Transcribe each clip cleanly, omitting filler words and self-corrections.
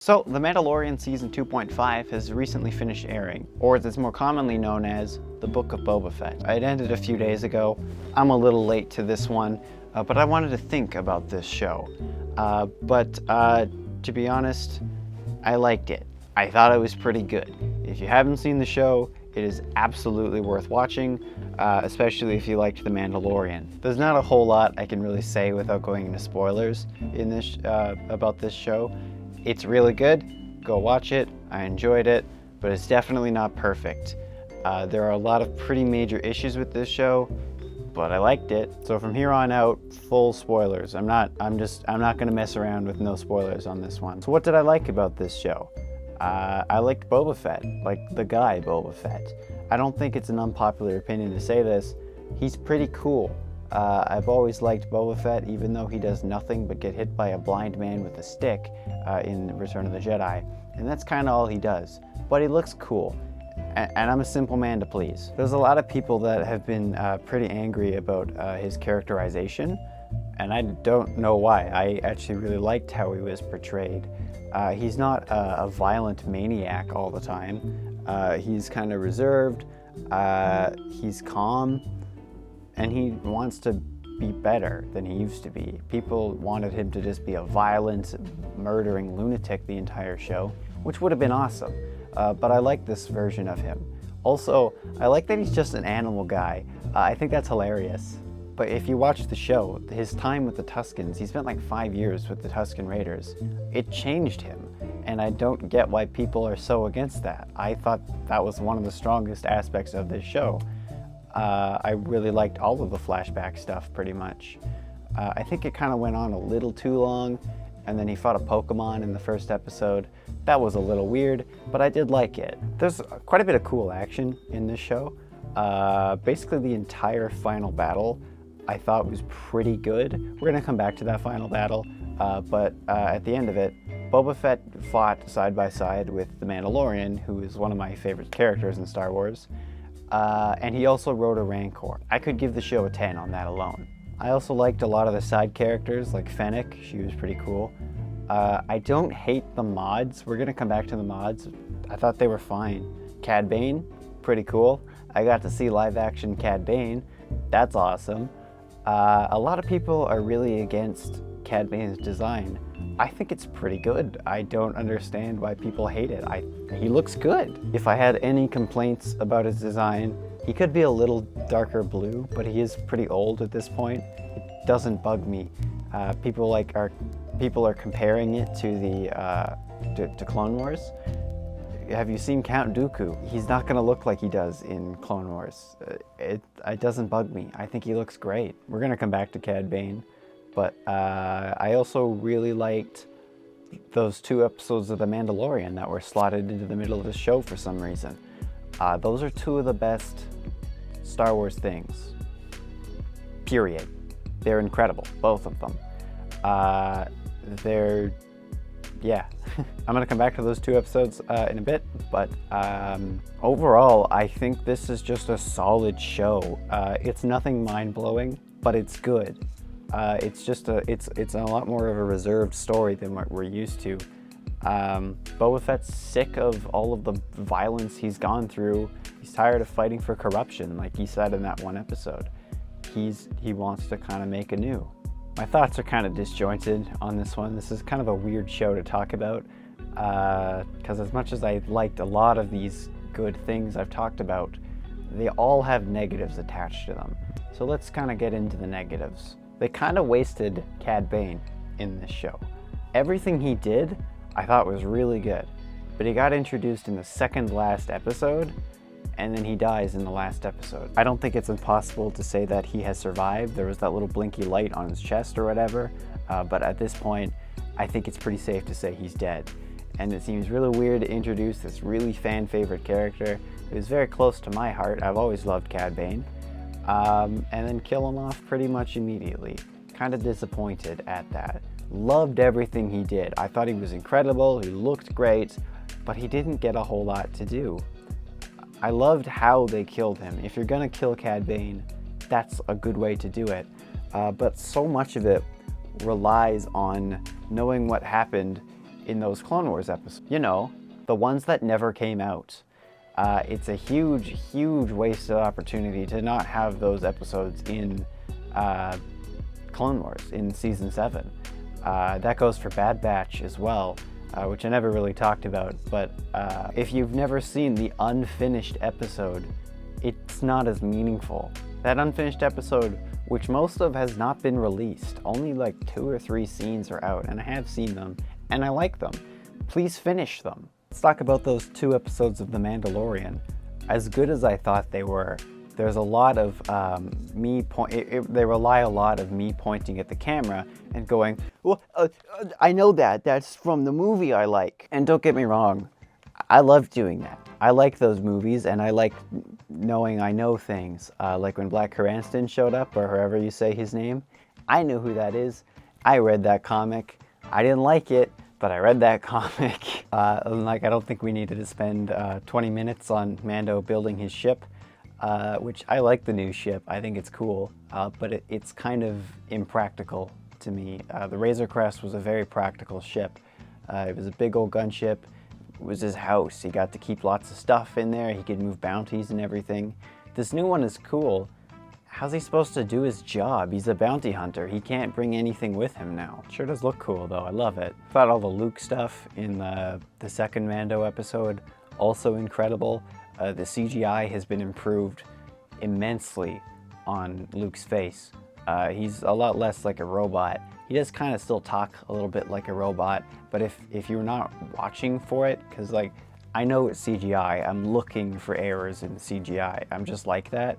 So, The Mandalorian Season 2.5 has recently finished airing, or as it's more commonly known as, the Book of Boba Fett. It ended a few days ago. I'm a little late to this one, but I wanted to think about this show. But to be honest, I liked it. I thought it was pretty good. If you haven't seen the show, it is absolutely worth watching, especially if you liked The Mandalorian. There's not a whole lot I can really say without going into spoilers in this about this show. It's really good. Go watch it. I enjoyed it, but it's definitely not perfect. There are a lot of pretty major issues with this show, but I liked it. So from here on out, full spoilers. I'm not gonna mess around with no spoilers on this one. So what did I like about this show? I liked Boba Fett, like the guy Boba Fett. I don't think it's an unpopular opinion to say this. He's pretty cool. I've always liked Boba Fett, even though he does nothing but get hit by a blind man with a stick in Return of the Jedi. And that's kind of all he does. But he looks cool. And I'm a simple man to please. There's a lot of people that have been pretty angry about his characterization. And I don't know why. I actually really liked how he was portrayed. He's not a violent maniac all the time. He's kind of reserved. He's calm. And he wants to be better than he used to be. People wanted him to just be a violent, murdering lunatic the entire show, which would have been awesome. But I like this version of him. Also, I like that he's just an animal guy. I think that's hilarious. But if you watch the show, his time with the Tuskens, he spent like 5 years with the Tusken Raiders. It changed him, and I don't get why people are so against that. I thought that was one of the strongest aspects of this show. I really liked all of the flashback stuff, pretty much. I think it kind of went on a little too long, and then he fought a Pokemon in the first episode. That was a little weird, but I did like it. There's quite a bit of cool action in this show. Basically the entire final battle I thought was pretty good. We're gonna come back to that final battle, but at the end of it, Boba Fett fought side by side with the Mandalorian, who is one of my favorite characters in Star Wars. And he also rode a Rancor. I could give the show a 10 on that alone. I also liked a lot of the side characters, like Fennec. She was pretty cool. I don't hate the mods. We're gonna come back to the mods. I thought they were fine. Cad Bane, pretty cool. I got to see live action Cad Bane. That's awesome. A lot of people are really against Cad Bane's design. I think it's pretty good. I don't understand why people hate it. He looks good. If I had any complaints about his design, he could be a little darker blue, but he is pretty old at this point. It doesn't bug me. People are comparing it to the Clone Wars. Have you seen Count Dooku? He's not gonna look like he does in Clone Wars. It doesn't bug me. I think he looks great. We're gonna come back to Cad Bane. But I also really liked those 2 episodes of The Mandalorian that were slotted into the middle of the show for some reason. Those are 2 of the best Star Wars things, period. They're incredible, both of them. Yeah. I'm gonna come back to those 2 episodes in a bit, but overall, I think this is just a solid show. It's nothing mind-blowing, but it's good. It's a lot more of a reserved story than what we're used to. Boba Fett's sick of all of the violence he's gone through. He's tired of fighting for corruption, like he said in that one episode. He wants to kind of make anew. My thoughts are kind of disjointed on this one. This is kind of a weird show to talk about, because as much as I liked a lot of these good things I've talked about, they all have negatives attached to them. So let's kind of get into the negatives. They kind of wasted Cad Bane in this show. Everything he did, I thought was really good, but he got introduced in the second last episode, and then he dies in the last episode. I don't think it's impossible to say that he has survived. There was that little blinky light on his chest or whatever, but at this point, I think it's pretty safe to say he's dead. And it seems really weird to introduce this really fan-favorite character who is very close to my heart. I've always loved Cad Bane. And then kill him off pretty much immediately. Kind of disappointed at that. Loved everything he did. I thought he was incredible, he looked great, but he didn't get a whole lot to do. I loved how they killed him. If you're gonna kill Cad Bane, that's a good way to do it. But so much of it relies on knowing what happened in those Clone Wars episodes. You know, the ones that never came out. It's a huge, huge wasted opportunity to not have those episodes in Clone Wars in Season 7. That goes for Bad Batch as well, which I never really talked about, but if you've never seen the unfinished episode, it's not as meaningful. That unfinished episode, which most of has not been released, only like 2 or 3 scenes are out, and I have seen them, and I like them. Please finish them. Let's talk about those 2 episodes of The Mandalorian. As good as I thought they were, there's a lot of they rely a lot of me pointing at the camera and going, well, I know that's from the movie I like. And don't get me wrong, I love doing that. I like those movies, and I like knowing I know things. Like when Black Cranston showed up, or however you say his name, I knew who that is. I read that comic. I didn't like it, but I read that comic. I don't think we needed to spend 20 minutes on Mando building his ship, which I like the new ship. I think it's cool, but it's kind of impractical to me. The Razor Crest was a very practical ship. It was a big old gunship. It was his house. He got to keep lots of stuff in there. He could move bounties and everything. This new one is cool. How's he supposed to do his job? He's a bounty hunter. He can't bring anything with him now. Sure does look cool though, I love it. Thought all the Luke stuff in the second Mando episode, also incredible. The CGI has been improved immensely on Luke's face. He's a lot less like a robot. He does kind of still talk a little bit like a robot, but if you're not watching for it, because like, I know it's CGI, I'm looking for errors in the CGI. I'm just like that.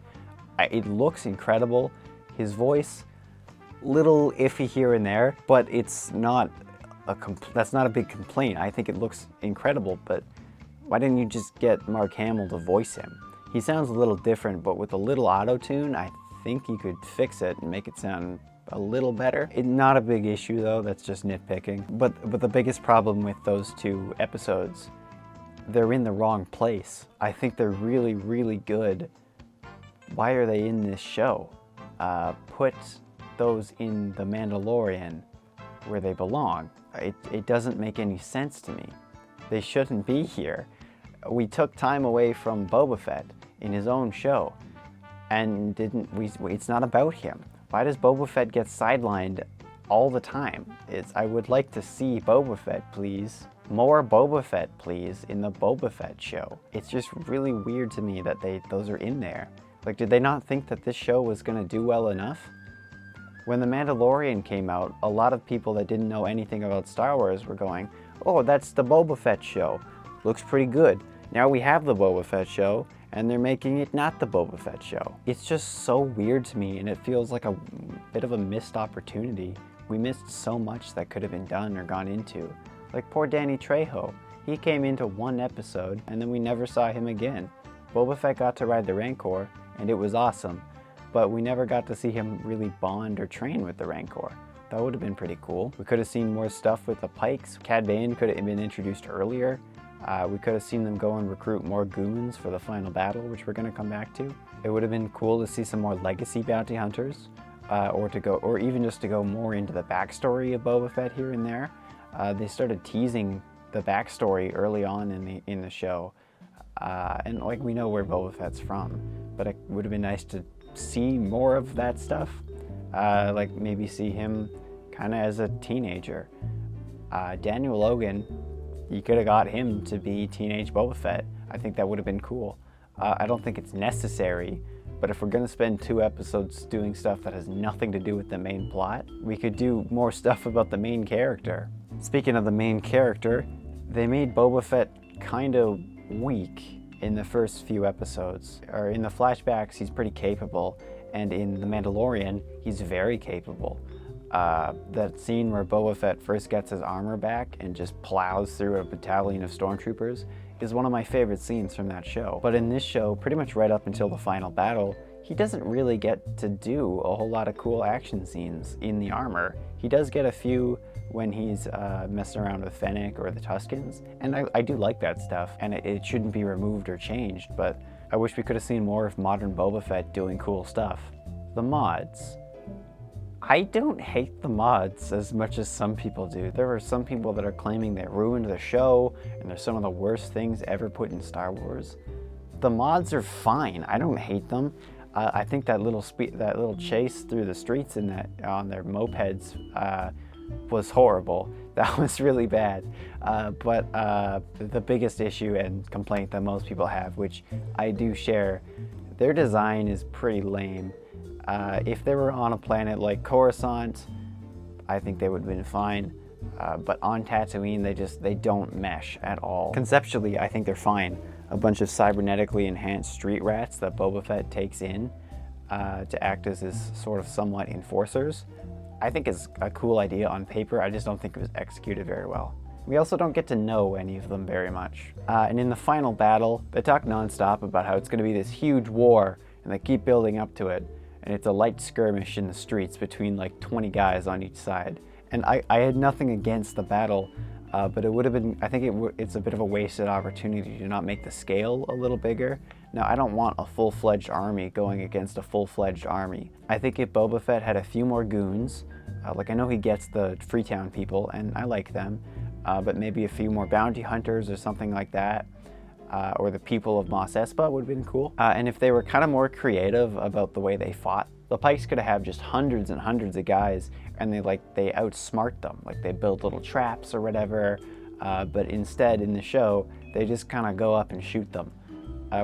It looks incredible. His voice, little iffy here and there, but it's not that's not a big complaint. I think it looks incredible, but why didn't you just get Mark Hamill to voice him? He sounds a little different, but with a little auto-tune, I think you could fix it and make it sound a little better. It's not a big issue though, that's just nitpicking. But the biggest problem with those 2 episodes, they're in the wrong place. I think they're really, really good. Why are they in this show? Put those in The Mandalorian where they belong. It doesn't make any sense to me. They shouldn't be here. We took time away from Boba Fett in his own show, and it's not about him. Why does Boba Fett get sidelined all the time? I would like to see Boba Fett, please. More Boba Fett, please, in the Boba Fett show. It's just really weird to me that those are in there. Like, did they not think that this show was gonna do well enough? When The Mandalorian came out, a lot of people that didn't know anything about Star Wars were going, oh, that's the Boba Fett show. Looks pretty good. Now we have the Boba Fett show, and they're making it not the Boba Fett show. It's just so weird to me, and it feels like a bit of a missed opportunity. We missed so much that could have been done or gone into. Like poor Danny Trejo. He came into 1 episode, and then we never saw him again. Boba Fett got to ride the Rancor, and it was awesome, but we never got to see him really bond or train with the Rancor. That would have been pretty cool. We could have seen more stuff with the Pikes. Cad Bane could have been introduced earlier. We could have seen them go and recruit more goons for the final battle, which we're going to come back to. It would have been cool to see some more legacy bounty hunters, or even just to go more into the backstory of Boba Fett here and there. They started teasing the backstory early on in the show, and like we know where Boba Fett's from, but it would have been nice to see more of that stuff. Like maybe see him kind of as a teenager. Daniel Logan, you could have got him to be teenage Boba Fett. I think that would have been cool. I don't think it's necessary, but if we're gonna spend 2 episodes doing stuff that has nothing to do with the main plot, we could do more stuff about the main character. Speaking of the main character, they made Boba Fett kind of weak in the first few episodes. Or in the flashbacks, he's pretty capable, and in The Mandalorian, he's very capable. That scene where Boba Fett first gets his armor back and just plows through a battalion of stormtroopers is one of my favorite scenes from that show. But in this show, pretty much right up until the final battle, he doesn't really get to do a whole lot of cool action scenes in the armor. He does get a few when he's messing around with Fennec or the Tuskens, and I do like that stuff, and it shouldn't be removed or changed, but I wish we could have seen more of modern Boba Fett doing cool stuff. The mods. I don't hate the mods as much as some people do. There are some people that are claiming they ruined the show and they're some of the worst things ever put in Star Wars. The mods are fine. I don't hate them. I think that little chase through the streets on their mopeds was horrible. That was really bad. But the biggest issue and complaint that most people have, which I do share, their design is pretty lame. If they were on a planet like Coruscant, I think they would have been fine. But on Tatooine, they don't mesh at all. Conceptually, I think they're fine. A bunch of cybernetically enhanced street rats that Boba Fett takes in to act as his sort of somewhat enforcers, I think is a cool idea on paper. I just don't think it was executed very well. We also don't get to know any of them very much. And in the final battle, they talk nonstop about how it's going to be this huge war, and they keep building up to it. And it's a light skirmish in the streets between like 20 guys on each side. And I had nothing against the battle, but it would have been, I think it's a bit of a wasted opportunity to not make the scale a little bigger. Now, I don't want a full-fledged army going against a full-fledged army. I think if Boba Fett had a few more goons, like I know he gets the Freetown people, and I like them, but maybe a few more bounty hunters or something like that, or the people of Mos Espa would have been cool. And if they were kind of more creative about the way they fought, the Pikes could have just hundreds and hundreds of guys, and they outsmart them. Like they build little traps or whatever, but instead in the show, they just kind of go up and shoot them,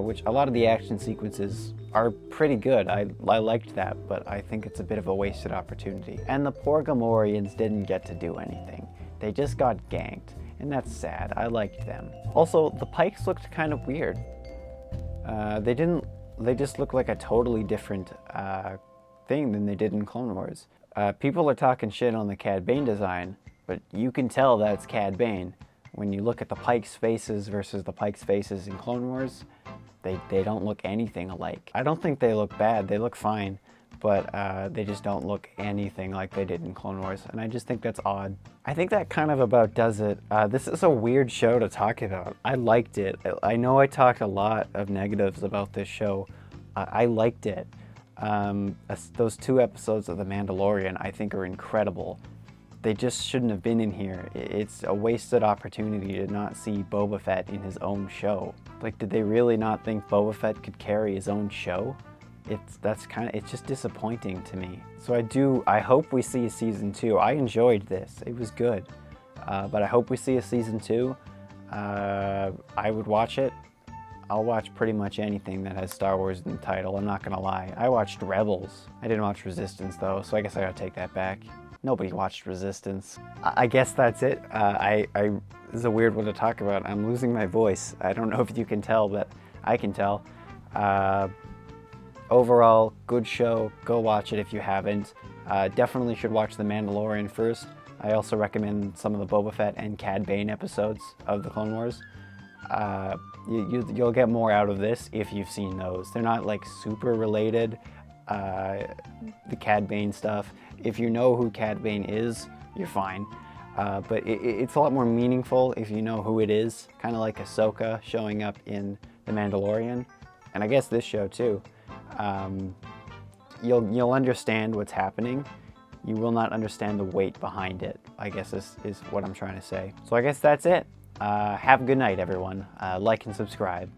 which a lot of the action sequences are pretty good. I liked that, but I think it's a bit of a wasted opportunity. And the poor Gamorreans didn't get to do anything. They just got ganked, and that's sad. I liked them. Also, the Pikes looked kind of weird. They just looked like a totally different thing than they did in Clone Wars. People are talking shit on the Cad Bane design, but you can tell that's Cad Bane. When you look at the Pikes' faces versus the Pikes' faces in Clone Wars, they don't look anything alike. I don't think they look bad. They look fine, but they just don't look anything like they did in Clone Wars, and I just think that's odd. I think that kind of about does it. This is a weird show to talk about. I liked it. I know I talked a lot of negatives about this show. I liked it. Those 2 episodes of The Mandalorian I think are incredible. They just shouldn't have been in here. It's a wasted opportunity to not see Boba Fett in his own show. Like, did they really not think Boba Fett could carry his own show? It's just disappointing to me. So I hope we see a season 2. I enjoyed this. It was good. But I hope we see a season 2. I would watch it. I'll watch pretty much anything that has Star Wars in the title, I'm not gonna lie. I watched Rebels. I didn't watch Resistance though, so I guess I gotta take that back. Nobody watched Resistance. I guess that's it. This is a weird one to talk about. I'm losing my voice. I don't know if you can tell, but I can tell. Overall, good show. Go watch it if you haven't. Definitely should watch The Mandalorian first. I also recommend some of the Boba Fett and Cad Bane episodes of the Clone Wars. You'll get more out of this if you've seen those. They're not like super related, the Cad Bane stuff. If you know who Cad Bane is, you're fine. But it's a lot more meaningful if you know who it is, kind of like Ahsoka showing up in The Mandalorian, and I guess this show too. You'll understand what's happening. You will not understand the weight behind it, I guess is what I'm trying to say. So I guess that's it. Have a good night, everyone. Like and subscribe.